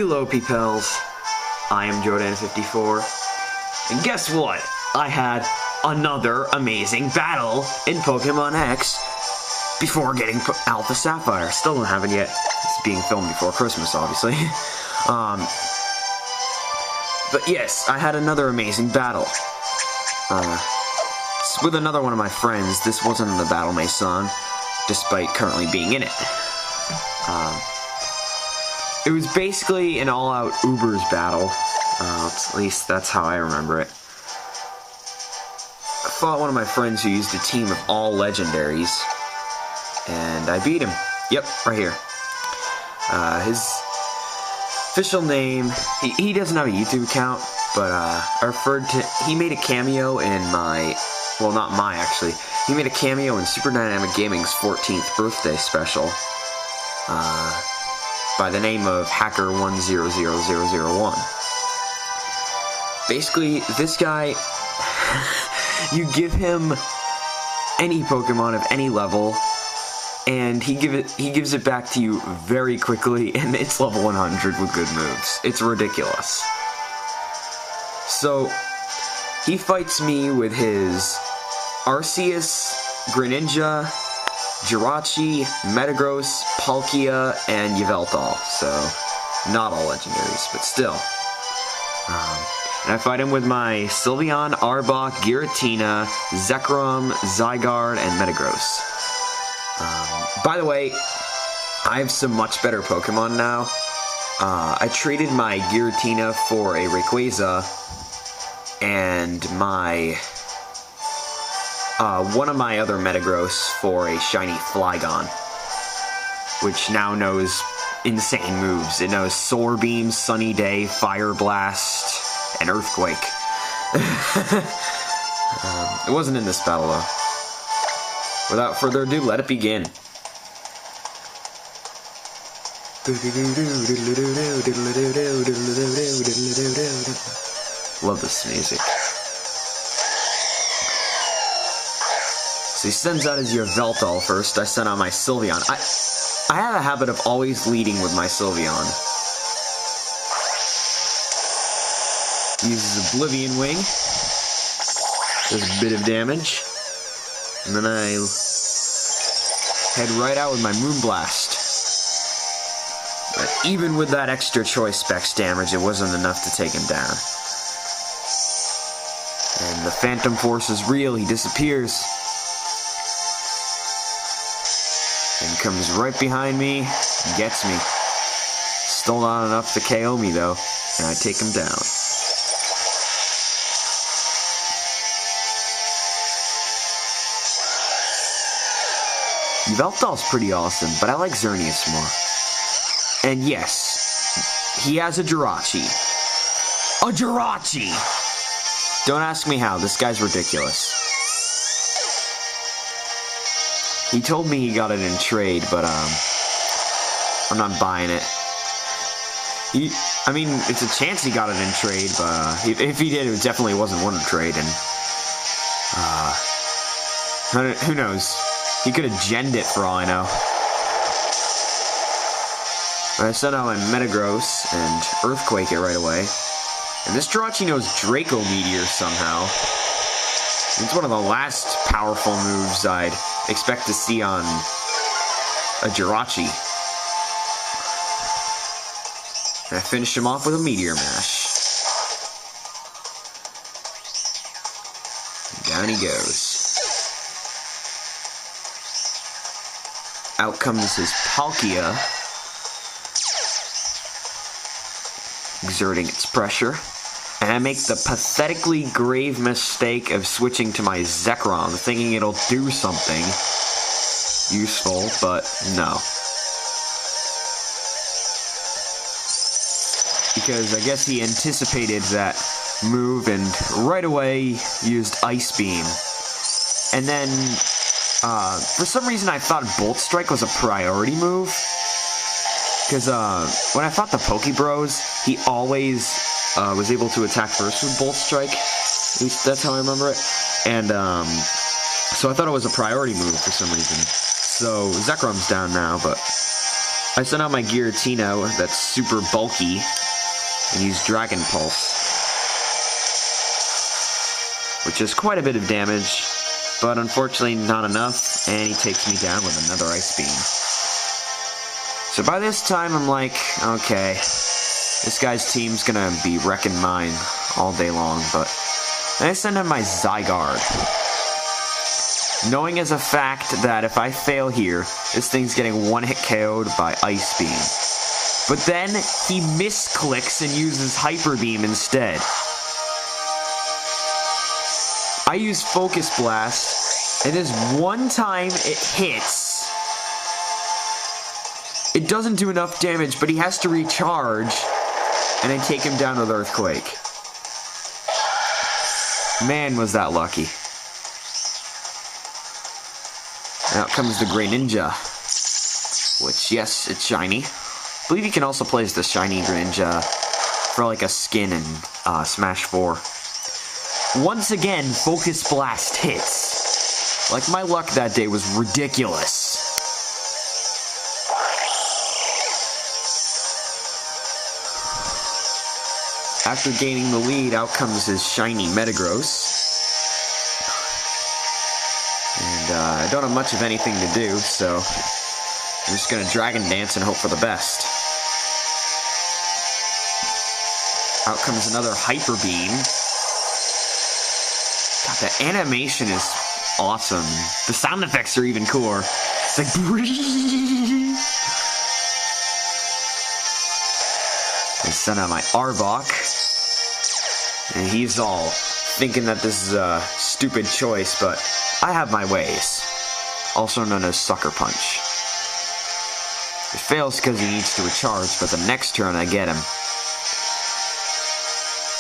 Hello, Peepels. I am Jordan54, and guess what? I had another amazing battle in Pokemon X before getting Alpha Sapphire. Still don't have it yet. It's being filmed before Christmas, obviously. But yes, I had another amazing battle. It's with another one of my friends. This wasn't in the Battle Mason, despite currently being in it. It was basically an all-out Ubers battle. At least that's how I remember it. I fought one of my friends who used a team of all legendaries, and I beat him. Yep, right here. His official name, he doesn't have a YouTube account, but he made a cameo in well, not my, actually. He made a cameo in Super Dynamic Gaming's 14th birthday special, by the name of Hacker100001. Basically, this guy, you give him any Pokemon of any level, and he gives it back to you very quickly, and it's level 100 with good moves. It's ridiculous. So, he fights me with his Arceus, Greninja, Jirachi, Metagross, Palkia, and Yveltal. So, not all legendaries, but still. And I fight him with my Sylveon, Arbok, Giratina, Zekrom, Zygarde, and Metagross. By the way, I have some much better Pokemon now. I traded my Giratina for a Rayquaza, and one of my other Metagross for a shiny Flygon, which now knows insane moves. It knows Solar Beam, Sunny Day, Fire Blast, and Earthquake. It wasn't in this battle, though. Without further ado, let it begin. Love this music. So he sends out his Yveltal first. I sent out my Sylveon. I have a habit of always leading with my Sylveon. Uses Oblivion Wing. Does a bit of damage. And then I head right out with my Moonblast. But even with that extra choice specs damage, it wasn't enough to take him down. And the Phantom Force is real. He disappears. And comes right behind me, and gets me. Still not enough to KO me, though, and I take him down. Yveltal's pretty awesome, but I like Xerneas more. And yes, he has a Jirachi. A Jirachi! Don't ask me how, this guy's ridiculous. He told me he got it in trade, but, I'm not buying it. I mean, it's a chance he got it in trade, but, if he did, it definitely wasn't one to trade, and, who knows? He could have genned it for all I know. I sent out my Metagross and Earthquake it right away. And this Jirachi knows Draco Meteor somehow. It's one of the last powerful moves I'd expect to see on a Jirachi. And I finish him off with a Meteor Mash. And down he goes. Out comes his Palkia, exerting its pressure. And I make the pathetically grave mistake of switching to my Zekrom, thinking it'll do something useful, but no. Because I guess he anticipated that move and right away used Ice Beam. And then, for some reason I thought Bolt Strike was a priority move. Because when I fought the Pokebros, he always was able to attack first with Bolt Strike. At least that's how I remember it. And so I thought it was a priority move for some reason. So Zekrom's down now, but I sent out my Giratina that's super bulky and use Dragon Pulse, which is quite a bit of damage, but unfortunately not enough, and he takes me down with another Ice Beam. So by this time I'm like, okay, this guy's team's gonna be wrecking mine all day long, but then I send him my Zygarde, knowing as a fact that if I fail here, this thing's getting one-hit KO'd by Ice Beam. But then he misclicks and uses Hyper Beam instead. I use Focus Blast, and this one time it hits. It doesn't do enough damage, but he has to recharge, and I take him down with Earthquake. Man, was that lucky. Out comes the Greninja, which, yes, it's shiny. I believe you can also play as the shiny Greninja for like a skin in Smash 4. Once again, Focus Blast hits. Like, my luck that day was ridiculous. After gaining the lead, out comes his shiny Metagross. And I don't have much of anything to do, so I'm just gonna Dragon Dance and hope for the best. Out comes another Hyper Beam. God, the animation is awesome. The sound effects are even cooler. It's like, I sent out my Arbok, and he's all thinking that this is a stupid choice, but I have my ways, also known as Sucker Punch. It fails because he needs to recharge, but the next turn I get him.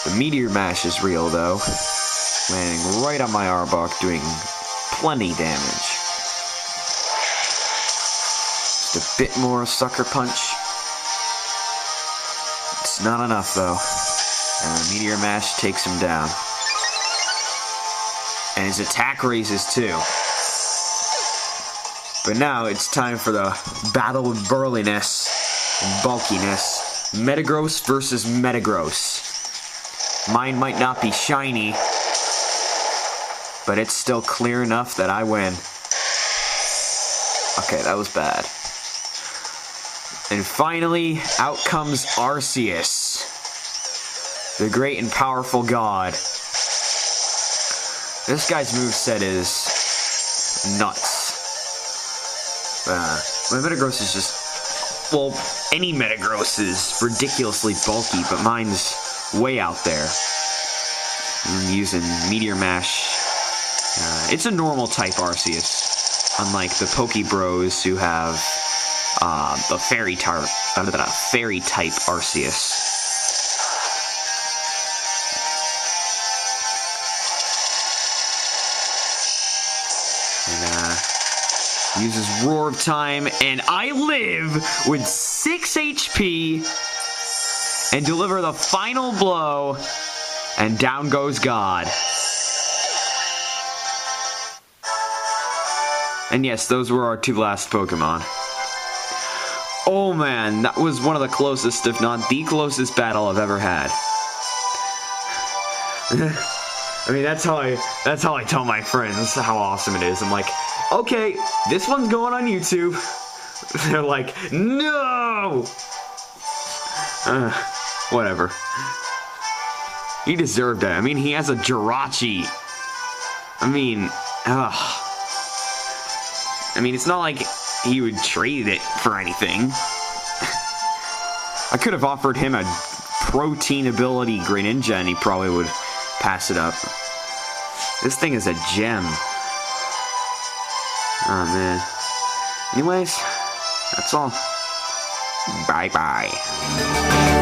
The Meteor Mash is real though, landing right on my Arbok, doing plenty damage. Just a bit more Sucker Punch. It's not enough though, and the Meteor Mash takes him down. And his attack raises too. But now it's time for the battle of burliness and bulkiness. Metagross versus Metagross. Mine might not be shiny, but it's still clear enough that I win. Okay, that was bad. And finally, out comes Arceus, the great and powerful god. This guy's moveset is nuts. My Metagross is just, well, any Metagross is ridiculously bulky, but mine's way out there. I'm using Meteor Mash. It's a normal type Arceus, unlike the Pokebros who have the fairy type Arceus. And uses Roar of Time, and I live with 6 HP and deliver the final blow, and down goes God. And yes, those were our 2 last Pokemon. Oh man, that was one of the closest, if not the closest battle I've ever had. I mean, that's how I tell my friends how awesome it is. I'm like, okay, this one's going on YouTube. They're like, no! Whatever. He deserved it. I mean, he has a Jirachi. I mean, it's not like he would trade it for anything. I could have offered him a protein ability Greninja and he probably would pass it up. This thing is a gem. Oh man. Anyways, that's all. Bye bye.